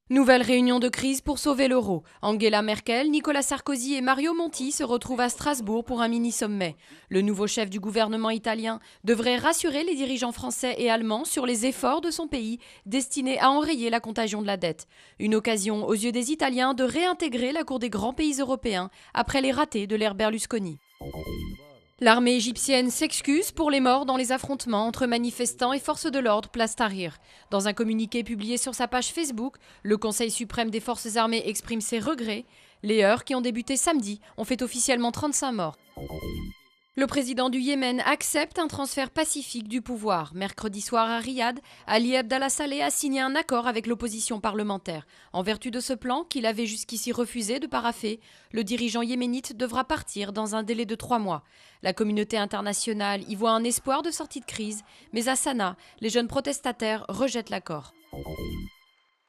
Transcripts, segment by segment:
Nouvelle réunion de crise pour sauver l'euro. Angela Merkel, Nicolas Sarkozy et Mario Monti se retrouvent à Strasbourg pour un mini-sommet. Le nouveau chef du gouvernement italien devrait rassurer les dirigeants français et allemands sur les efforts de son pays destinés à enrayer la contagion de la dette. Une occasion aux yeux des Italiens de réintégrer la cour des grands pays européens après les ratés de l'ère Berlusconi. L'armée égyptienne s'excuse pour les morts dans les affrontements entre manifestants et forces de l'ordre place Tahrir. Dans un communiqué publié sur sa page Facebook, le Conseil suprême des forces armées exprime ses regrets. Les heurts qui ont débuté samedi ont fait officiellement 35 morts. Le président du Yémen accepte un transfert pacifique du pouvoir. Mercredi soir à Riyad, Ali Abdallah Saleh a signé un accord avec l'opposition parlementaire. En vertu de ce plan, qu'il avait jusqu'ici refusé de paraffer, le dirigeant yéménite devra partir dans un délai de 3 mois. La communauté internationale y voit un espoir de sortie de crise, mais à Sanaa, les jeunes protestataires rejettent l'accord.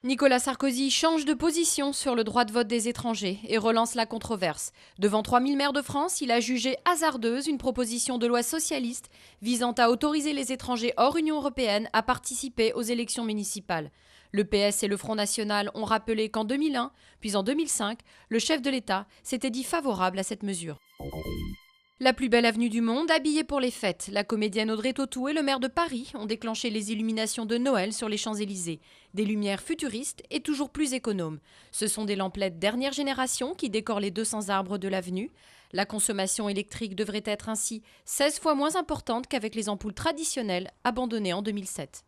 Nicolas Sarkozy change de position sur le droit de vote des étrangers et relance la controverse. Devant 3000 maires de France, il a jugé hasardeuse une proposition de loi socialiste visant à autoriser les étrangers hors Union européenne à participer aux élections municipales. Le PS et le Front National ont rappelé qu'en 2001, puis en 2005, le chef de l'État s'était dit favorable à cette mesure. La plus belle avenue du monde, habillée pour les fêtes. La comédienne Audrey Tautou et le maire de Paris ont déclenché les illuminations de Noël sur les Champs-Élysées. Des lumières futuristes et toujours plus économes. Ce sont des lamplettes dernière génération qui décorent les 200 arbres de l'avenue. La consommation électrique devrait être ainsi 16 fois moins importante qu'avec les ampoules traditionnelles abandonnées en 2007.